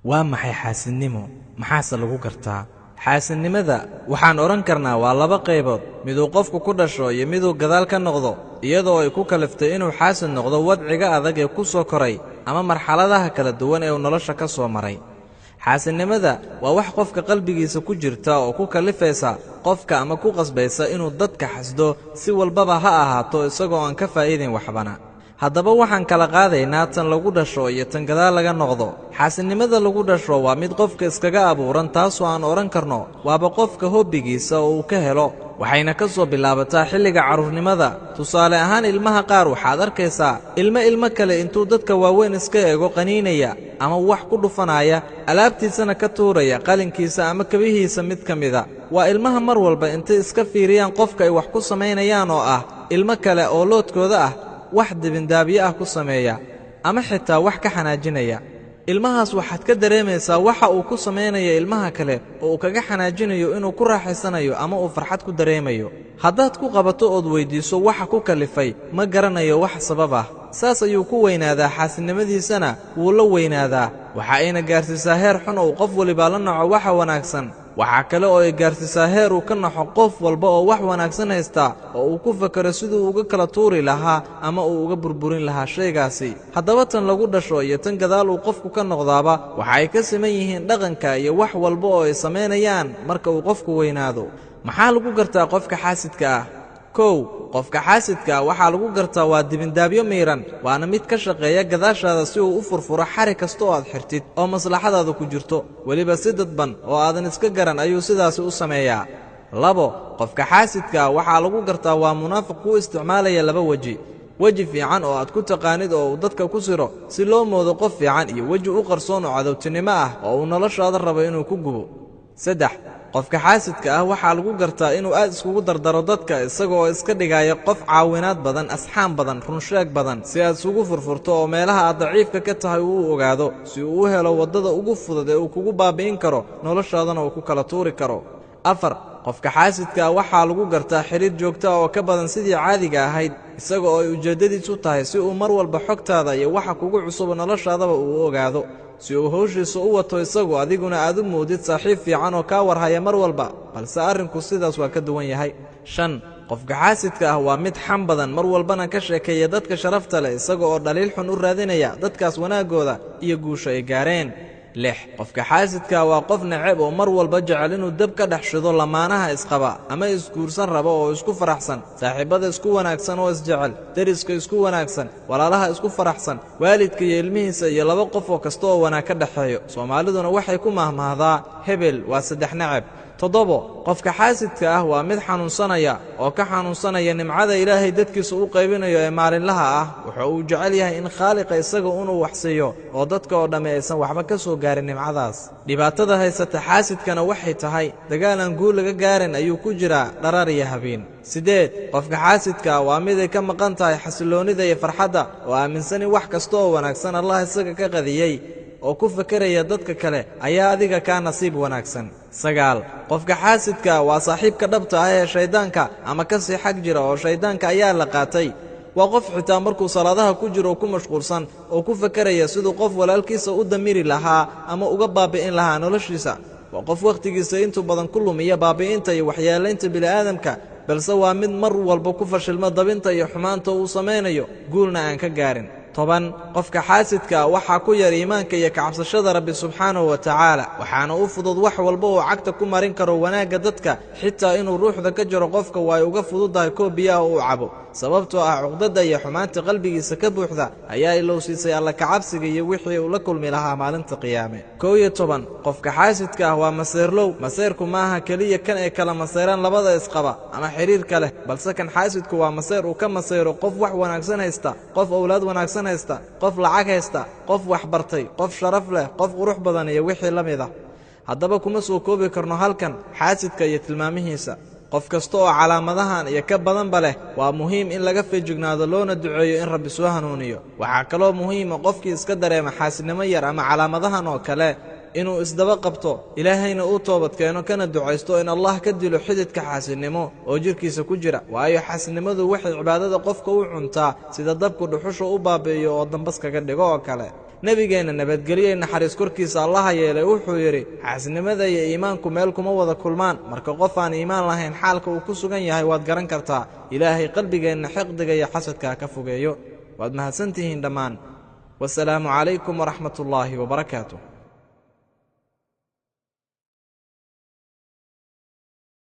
waa maxay xaasidnimo maxaase lagu gartaa xaasidnimada waxaan oran karnaa waa laba qaybood miduu qofku ku dhasho iyo miduu gadaal ka noqdo iyadoo ay ku kaliftay inuu xaasid noqdo wadciga adag ee ku soo koray ama marxaladaha kala duwan ee uu nolosha ka soo maray xaasidnimada waa wax qofka qalbigiisa ku jirta oo ku kalifaysa qofka ama ku qasbaysa inuu dadka xasdo si walbaba ha ahaato isagoo aan ka faa'iideyn waxbana haddaba waxaan kala qaadaynaa tan lagu dhasho iyo tan gadaal laga noqdo xaasidnimada lagu dhasho waa mid qofka iskaga abuuran taasoo aan odhan karno waaba qofka hobbigiisa oo uu ka helo waxayna ka soo bilaabataa xilliga carruurnimada tusaale ahaan ilmaha qaar waxaad arkaysaa ilmo kale intuu dadka waaweyn iska eego qaniinaya ama wax ku dhufanaya alaabtiisana ka tuuraya qalinkiisa ama kabihiisa mid ka mida waa ilmaha mar walba intay iska fiiriyaan qofka ay wax ku samaynayaan oo ah ilmo kale oo loodkooda ah wax dibindaabiye ah ku sameeya ama xitaa wax ka xanaajinaya ilmahaas waxaad ka dareemaysaa waxa uu ku samaynaya ilmaha kale oo uu kaga xanaajinayo inuu ku raaxaysanayo ama uu farxad ku dareemayo haddaad ku qabato ood weyddiiso waxa ku kalifay ma garanayo wax sabab ah saas ayuu ku weynaadaa xaasidnimadiisana wuu la weynaadaa waxa ayna gaarsiisaa heer xun oo qof walibaa la naco waxa wanaagsan waxaa kale oo ay gaarsiisaa heer uu ka naxo qof walba oo wax wanaagsan haysta oo uu ku fakaro siduu uga kala tuuri lahaa ama uu uga burburin lahaa shaygaasi haddaba tan lagu dhasho iyo tan gadaal uu qofku ka noqdaaba waxa ay ka siman yihiin dhaqanka iyo wax walba oo ay samaynayaan marka uu qofku weynaado maxaa lagu gartaa qofka xaasidka ah kow qofka xaasidka waxaa lagu gartaa waa dibindaabyo miiran waana mid ka shaqeeya gadaashaada si uu u furfuro xari kasta oo aad xirtid oo maslaxadaada ku jirto weliba si dadban oo aadan iska garan ayuu sidaasi u sameeyaa labo qofka xaasidka waxaa lagu gartaa waa munaafiq ku isticmaalaya laba weji fiican oo aad ku taqaanid oo uu dadka ku siro si loo moodo qof fiican iyo weji u qarsoon oo cadowtinimo ah oo uu noloshaada rabo inuu ku gubo saddex qofka xaasidka ah waxaa lagu gartaa inuu aad iskugu dardaro dadka isaga oo iska dhigaya qof caawinaad badan asxaan badan runsheeg badan si aad isugu furfurto oo meelaha aad daciifka ka tahay uu ogaado si uu u helo waddada ugu fudud ee uu kugu baabi'in karo noloshaadana uu ku kala tuuri karo afar qofka xaasidka waxaa lagu gartaa xiriir joogta oo ka badan sidii caadiga ahayd isaga oo ay ujeeddadiisu tahay si uu mar walba xogtaada iyo waxa kugu cusub noloshaadaba uu ogaado si uu hawshiisa u wato isagu adiguna aad u moodid saaxiib fiican oo kaa warhaya mar walba balse arrinku sidaas waa ka duwan yahay shan qofka xaasidka ah waa mid xam badan mar walbana ka sheekeeya dadka sharafta leh isaga oo dhaliil xun u raadinaya dadkaas wanaaggooda iyo guusha ay gaareen lix qofka xaasidka waa qof neceb oo mar walba jecel inuu dab ka dhex shido lamaanaha isqaba ama isguursan rabo oo isku faraxsan saaxiibada isku wanaagsan oo isjecel deriska isku wanaagsan walaalaha isku faraxsan waalidka iyo ilmihiisa iyo laba qof oo kasta oo wanaag ka dhexeeyo soomaaliduna waxay ku mahmahdaa hebel waa saddex neceb toddobo qofka xaasidka ah waa mid xanuunsanaya oo ka xanuunsanaya nimcada ilaahay dadkiisa u qaybinayo ee maalinlaha ah wuxuu uu jecel yahay in khaaliqa isaga inuu wax siiyo oo dadka oo dhamme aysan waxba ka soo gaarin nimcadaas dhibaatada haysata xaasidkana waxay tahay dagaal aan guul laga gaarin ayuu ku jiraa dharar iyo habeen siddeed qofka xaasidka waa mid ay ka maqan tahay xasilloonnida iyo farxadda oo aaminsan in wax kasta oo wanaagsan allah isaga ka qadiyey oo ku fakeraya dadka kale ayaa adiga kaa nasiib wanaagsan sagaal qofka xaasidka waa saaxiibka dhabta ah ee shayddaanka ama ka sii xag jira oo shayddaanka ayaa la qaatay waa qof xitaa markuu salaadaha ku jiro ku mashquulsan oo ku fakeraya siduu qof walaalkiisa u damiri lahaa ama uga baabi'in lahaa noloshiisa waa qof wakhtigiisa intuu badan ku lumiya baabi'inta iyo waxyeelaynta bini'aadamka balse waa mid mar walba ku fashilma dabinta iyo xumaanta uu samaynayo guulna aan ka gaarin toban qofka xaasidka waxaa ku yar iimaanka iyo kacabsashada rabbi subxaanahu wa tacaala waxaana u fudud wax walba uu cagta ku marin karo wanaagga dadka xitaa inuu ruuxda ka jiro qofka waa ay uga fududahay koob biyaha uu cabo sababtoo ah cuqdadda iyo xumaanta qalbigiisa ka buuxda ayaa ilowsiisay alla kacabsiga iyo wixii uu la kulmi lahaa maalinta qiyaame kow iyo toban qofka xaasidka ah waa maseerlow maseerku maaha keliya kan ay kala maseeraan labada isqaba ama xiriirka leh balse kan xaasidku waa maseer uu ka maseyro qof wax wanaagsan haysta qof owlaad wanaagsan haysta qof lacag haysta qof wax bartay qof sharaf leh qof qurux badan iyo wixii la mid ah haddaba kuma soo koobi karno halkan xaasidka iyo tilmaamihiisa qof kasta oo calaamadahan iyo ka badanba leh waa muhiim in laga feejignaado loona duceeyo in rabbi soo hanuuniyo waxaa kaloo muhiima qofkii iska dareema xaasidnimo yar ama calaamadahan oo kale inuu isdaba qabto ilaahayna uu toobad keeno kana ducaysto in allah ka dilo xididka xaasidnimo oo jirkiisa ku jira waayo xaasidnimadu waxay cibaadada qofka u cuntaa sida dabku dhuxusha u baabi'iyo oo dambas kaga dhigo oo kale nebigeenna nabadgelye naxariis korkiisa allaha yeelay wuxuu yidhi xaasidnimada iyo iimaanku meel kuma wada kulmaan marka qof aan iimaan lahayn xaalka uu ku sugan yahay waad garan kartaa ilaahay qalbigeenna xiqdiga iyo xasadka ka fogeeyo waad mahadsantihiin dhammaan wasalaamu calaykum waraxmatullaahi wabarakaatuh